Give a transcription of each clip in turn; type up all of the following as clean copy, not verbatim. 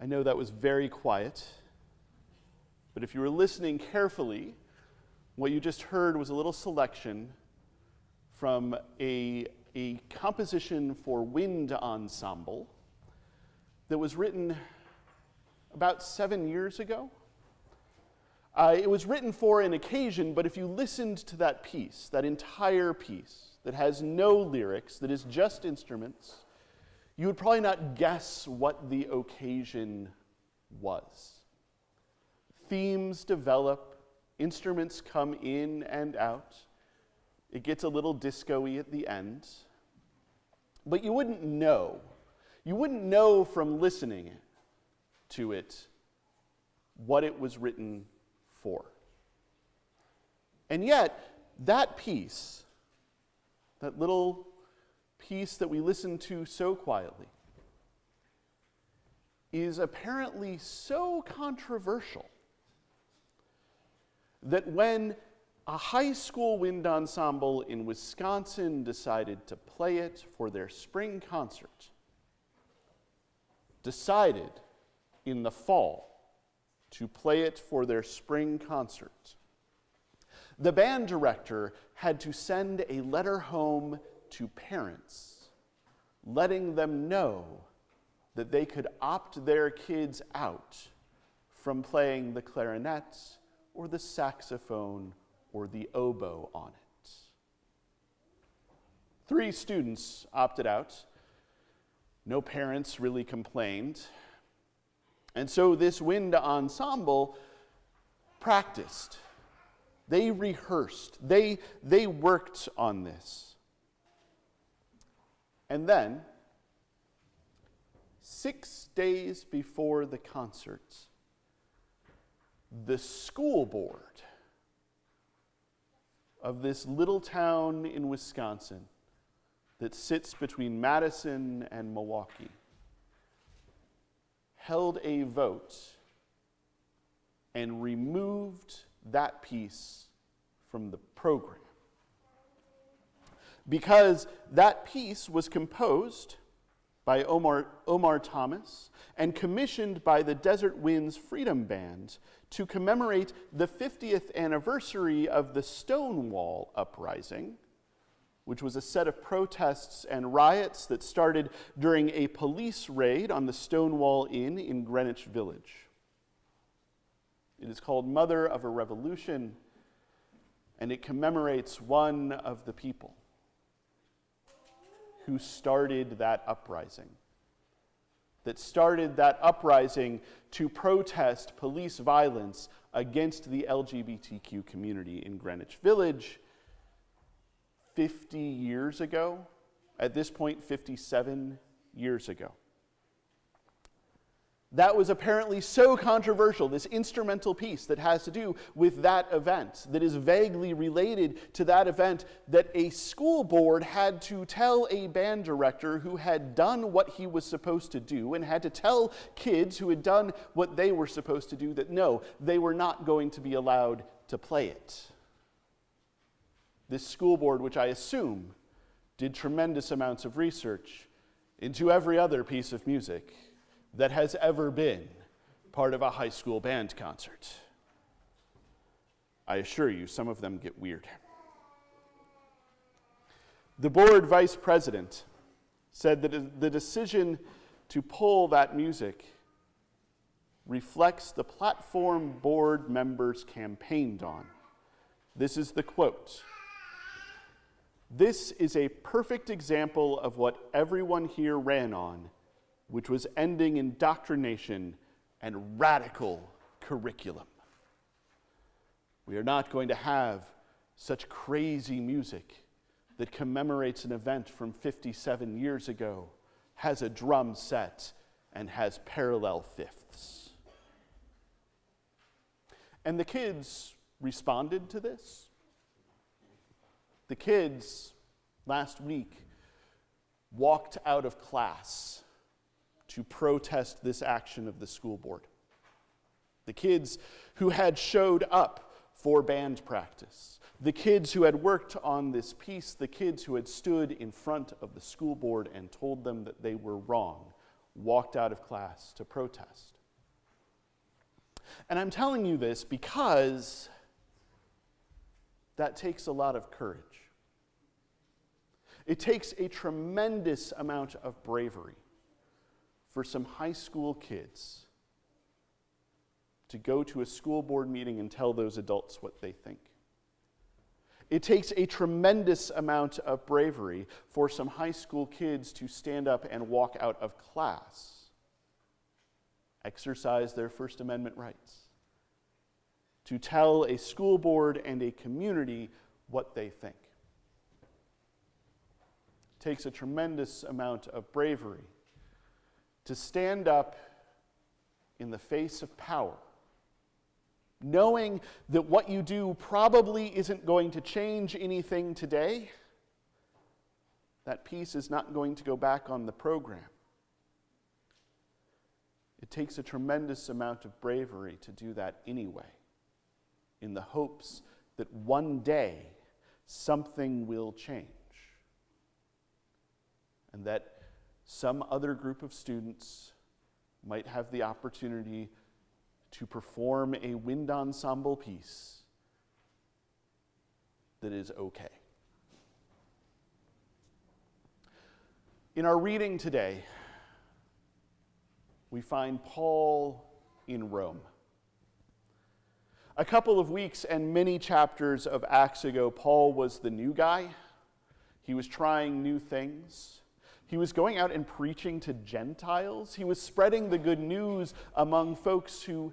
I know that was very quiet, but if you were listening carefully, what you just heard was a little selection from a composition for wind ensemble that was written about 7 years ago. It was written for an occasion, but if you listened to that piece, that entire piece, that has no lyrics, that is just instruments, you would probably not guess what the occasion was. Themes develop, instruments come in and out. It gets a little disco-y at the end. But you wouldn't know. You wouldn't know from listening to it what it was written for. And yet, that piece, that little piece that we listen to so quietly, is apparently so controversial that when a high school wind ensemble in Wisconsin decided to play it for their spring concert, decided in the fall to play it for their spring concert, the band director had to send a letter home to parents, letting them know that they could opt their kids out from playing the clarinet or the saxophone or the oboe on it. 3 students opted out. No parents really complained. And so this wind ensemble practiced. They rehearsed. They worked on this. And then, 6 days before the concert, the school board of this little town in Wisconsin that sits between Madison and Milwaukee held a vote and removed that piece from the program. Because that piece was composed by Omar Thomas and commissioned by the Desert Winds Freedom Band to commemorate the 50th anniversary of the Stonewall Uprising, which was a set of protests and riots that started during a police raid on the Stonewall Inn in Greenwich Village. It is called Mother of a Revolution, and it commemorates one of the people who started that uprising, to protest police violence against the LGBTQ community in Greenwich Village 50 years ago, at this point 57 years ago. That was apparently so controversial, this instrumental piece that has to do with that event, that is vaguely related to that event, that a school board had to tell a band director who had done what he was supposed to do and had to tell kids who had done what they were supposed to do that no, they were not going to be allowed to play it. This school board, which I assume did tremendous amounts of research into every other piece of music that has ever been part of a high school band concert. I assure you, some of them get weird. The board vice president said that the decision to pull that music reflects the platform board members campaigned on. This is the quote. "This is a perfect example of what everyone here ran on, which was ending indoctrination and radical curriculum. We are not going to have such crazy music that commemorates an event from 57 years ago, has a drum set, and has parallel fifths." And the kids responded to this. The kids, last week, walked out of class to protest this action of the school board. The kids who had showed up for band practice, the kids who had worked on this piece, the kids who had stood in front of the school board and told them that they were wrong, walked out of class to protest. And I'm telling you this because that takes a lot of courage. It takes a tremendous amount of bravery for some high school kids to go to a school board meeting and tell those adults what they think. It takes a tremendous amount of bravery for some high school kids to stand up and walk out of class, exercise their First Amendment rights, to tell a school board and a community what they think. It takes a tremendous amount of bravery to stand up in the face of power, knowing that what you do probably isn't going to change anything today. That piece is not going to go back on the program. It takes a tremendous amount of bravery to do that anyway, in the hopes that one day something will change, and that some other group of students might have the opportunity to perform a wind ensemble piece that is okay. In our reading today, we find Paul in Rome. A couple of weeks and many chapters of Acts ago, Paul was the new guy. He was trying new things. He was going out and preaching to Gentiles. He was spreading the good news among folks who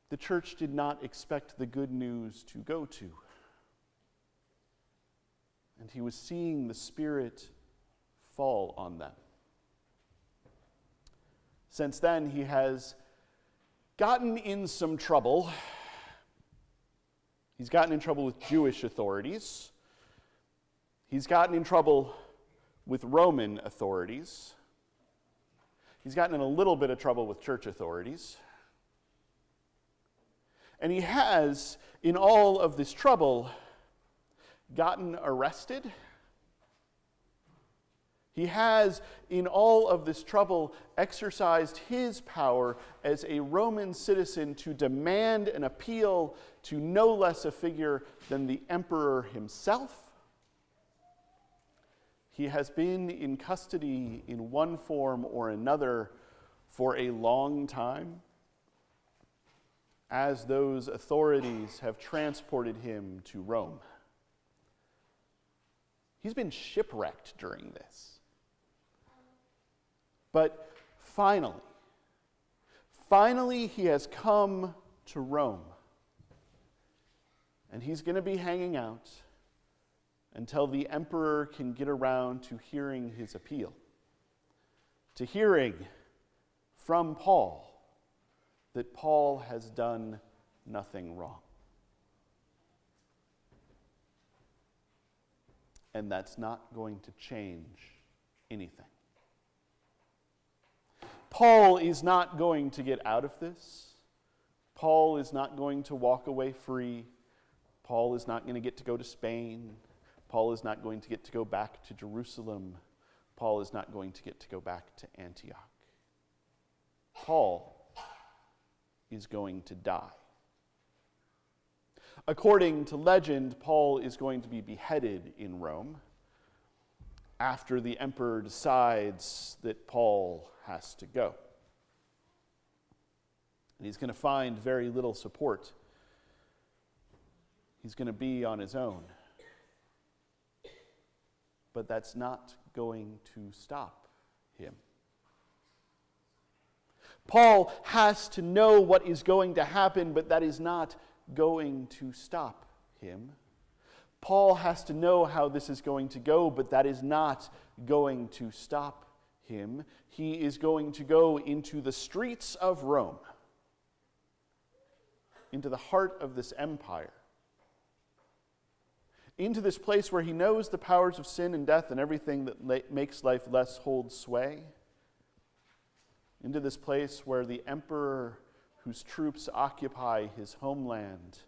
the church did not expect the good news to go to. And he was seeing the Spirit fall on them. Since then, he has gotten in some trouble. He's gotten in trouble with Jewish authorities. He's gotten in trouble with Roman authorities. He's gotten in a little bit of trouble with church authorities. And he has, in all of this trouble, gotten arrested. He has, in all of this trouble, exercised his power as a Roman citizen to demand an appeal to no less a figure than the emperor himself. He has been in custody in one form or another for a long time, as those authorities have transported him to Rome. He's been shipwrecked during this. But finally he has come to Rome. And he's going to be hanging out until the emperor can get around to hearing his appeal, to hearing from Paul that Paul has done nothing wrong. And that's not going to change anything. Paul is not going to get out of this. Paul is not going to walk away free. Paul is not going to get to go to Spain. Paul is not going to get to go back to Jerusalem. Paul is not going to get to go back to Antioch. Paul is going to die. According to legend, Paul is going to be beheaded in Rome after the emperor decides that Paul has to go. And he's going to find very little support. He's going to be on his own. But that's not going to stop him. Paul has to know what is going to happen, but that is not going to stop him. Paul has to know how this is going to go, but that is not going to stop him. He is going to go into the streets of Rome, into the heart of this empire, into this place where he knows the powers of sin and death and everything that makes life less hold sway, into this place where the emperor whose troops occupy his homeland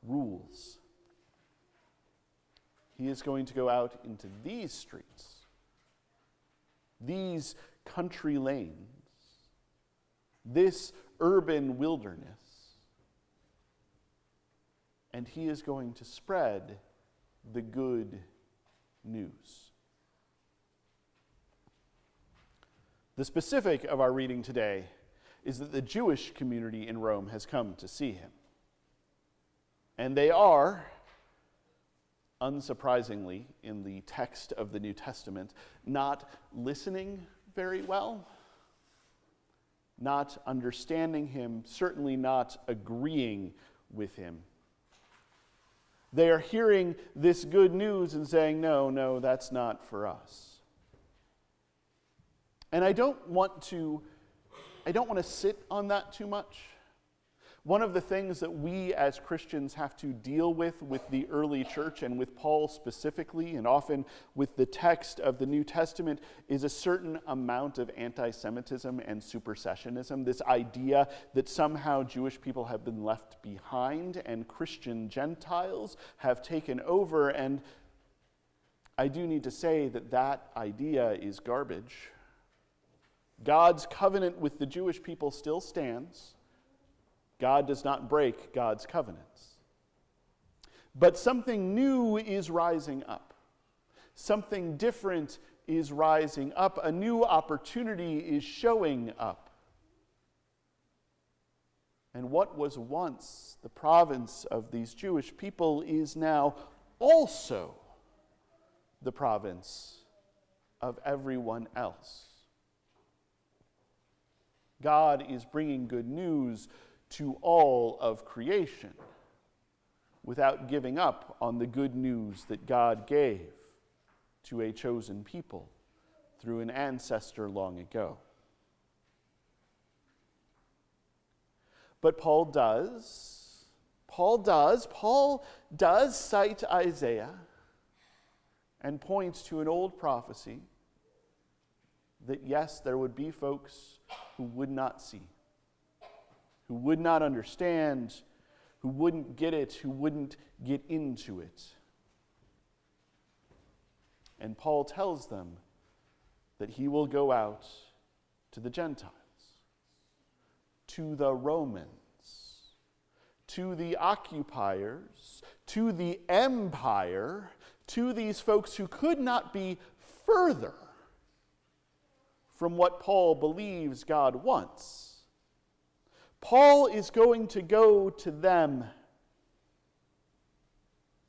rules. He is going to go out into these streets, these country lanes, this urban wilderness, and he is going to spread the good news. The specific of our reading today is that the Jewish community in Rome has come to see him. And they are, unsurprisingly, in the text of the New Testament, not listening very well, not understanding him, certainly not agreeing with him. They are hearing this good news and saying, no, that's not for us. And I don't want to sit on that too much. One of the things that we as Christians have to deal with the early church and with Paul specifically, and often with the text of the New Testament, is a certain amount of anti-Semitism and supersessionism, this idea that somehow Jewish people have been left behind and Christian Gentiles have taken over. And I do need to say that that idea is garbage. God's covenant with the Jewish people still stands. God does not break God's covenants. But something new is rising up. Something different is rising up. A new opportunity is showing up. And what was once the province of these Jewish people is now also the province of everyone else. God is bringing good news to all of creation without giving up on the good news that God gave to a chosen people through an ancestor long ago. But Paul does cite Isaiah and points to an old prophecy that yes, there would be folks who would not see, who would not understand, who wouldn't get it, who wouldn't get into it. And Paul tells them that he will go out to the Gentiles, to the Romans, to the occupiers, to the empire, to these folks who could not be further from what Paul believes God wants. Paul is going to go to them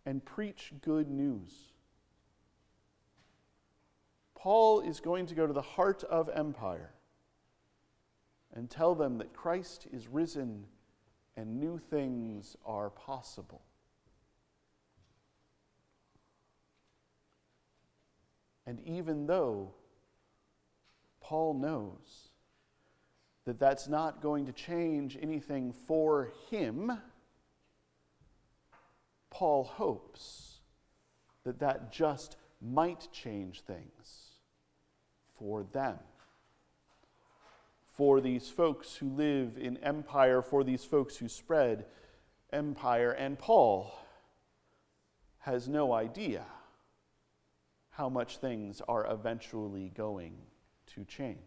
and preach good news. Paul is going to go to the heart of empire and tell them that Christ is risen and new things are possible. And even though Paul knows that that's not going to change anything for him, Paul hopes that that just might change things for them. For these folks who live in empire, for these folks who spread empire. And Paul has no idea how much things are eventually going to change.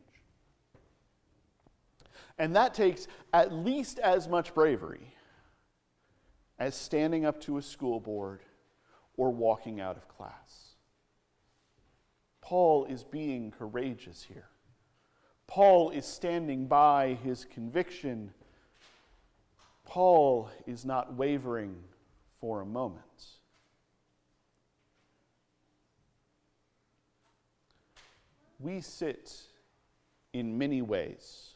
And that takes at least as much bravery as standing up to a school board or walking out of class. Paul is being courageous here. Paul is standing by his conviction. Paul is not wavering for a moment. We sit in many ways,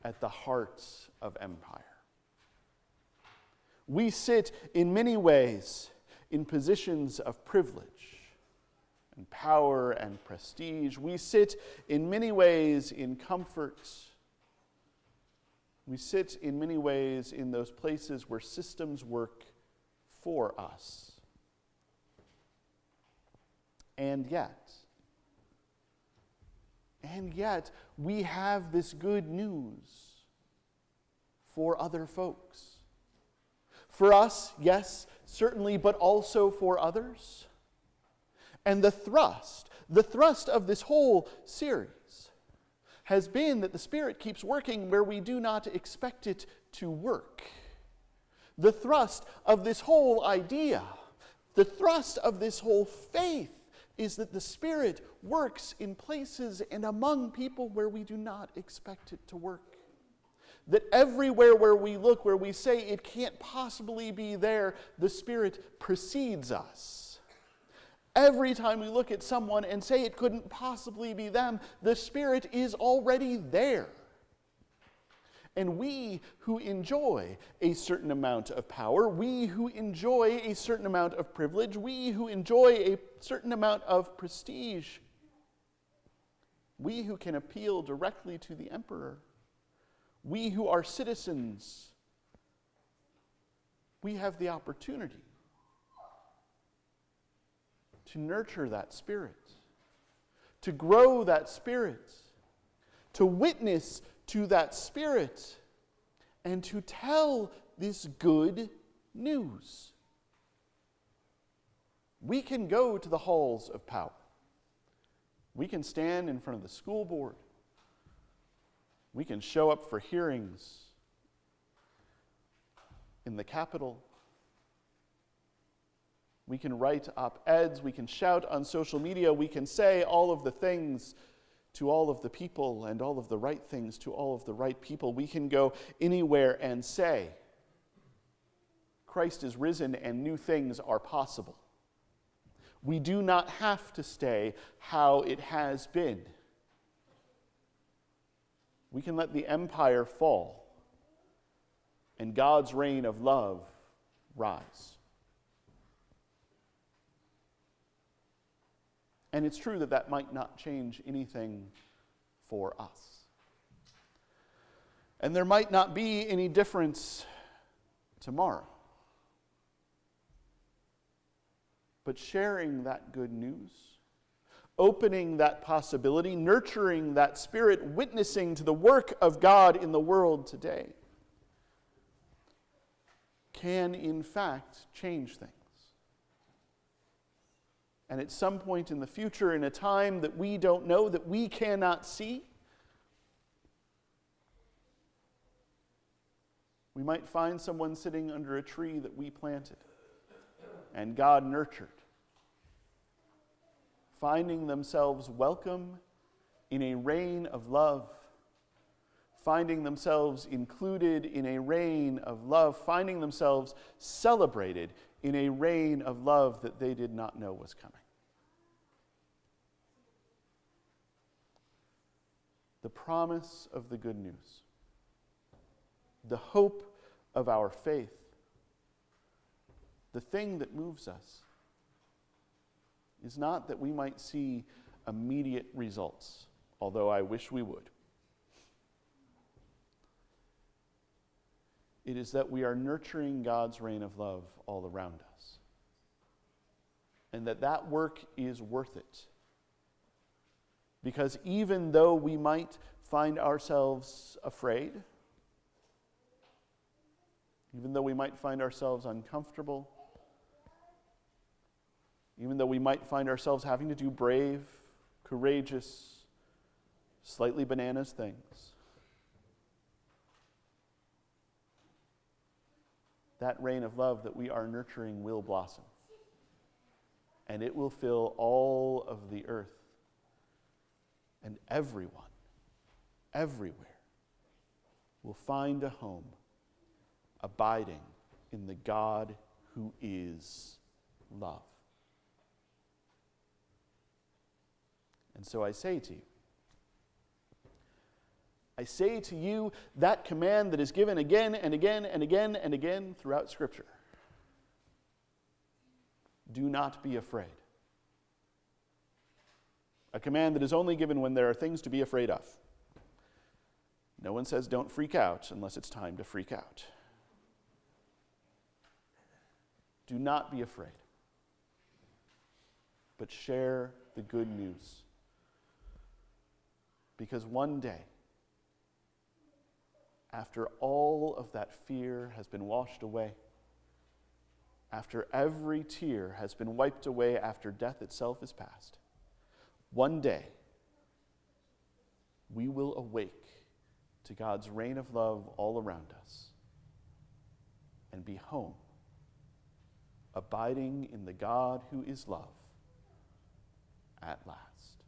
at the heart of empire. We sit in many ways in positions of privilege and power and prestige. We sit in many ways in comfort. We sit in many ways in those places where systems work for us. And yet, we have this good news for other folks. For us, yes, certainly, but also for others. And the thrust of this whole series has been that the Spirit keeps working where we do not expect it to work. The thrust of this whole idea, the thrust of this whole faith, is that the Spirit works in places and among people where we do not expect it to work. That everywhere where we look, where we say it can't possibly be there, the Spirit precedes us. Every time we look at someone and say it couldn't possibly be them, the Spirit is already there. And we who enjoy a certain amount of power, we who enjoy a certain amount of privilege, we who enjoy a certain amount of prestige, we who can appeal directly to the emperor, we who are citizens, we have the opportunity to nurture that Spirit, to grow that Spirit, to witness to that Spirit, and to tell this good news. We can go to the halls of power. We can stand in front of the school board. We can show up for hearings in the Capitol. We can write op-eds. We can shout on social media. We can say all of the things to all of the people and all of the right things to all of the right people. We can go anywhere and say, Christ is risen and new things are possible. We do not have to stay how it has been. We can let the empire fall and God's reign of love rise. And it's true that that might not change anything for us. And there might not be any difference tomorrow. But sharing that good news, opening that possibility, nurturing that Spirit, witnessing to the work of God in the world today, can in fact change things. And at some point in the future, in a time that we don't know, that we cannot see, we might find someone sitting under a tree that we planted and God nurtured, finding themselves welcome in a reign of love, finding themselves included in a reign of love, finding themselves celebrated in a reign of love that they did not know was coming. The promise of the good news, the hope of our faith, the thing that moves us is not that we might see immediate results, although I wish we would. It is that we are nurturing God's reign of love all around us. And that work is worth it. Because even though we might find ourselves afraid, even though we might find ourselves uncomfortable, even though we might find ourselves having to do brave, courageous, slightly bananas things, that reign of love that we are nurturing will blossom. And it will fill all of the earth. And everyone, everywhere, will find a home abiding in the God who is love. And so I say to you, that command that is given again and again and again and again throughout Scripture. Do not be afraid. A command that is only given when there are things to be afraid of. No one says don't freak out unless it's time to freak out. Do not be afraid, but share the good news. Because one day, after all of that fear has been washed away, after every tear has been wiped away, after death itself is past, one day we will awake to God's reign of love all around us and be home, abiding in the God who is love at last.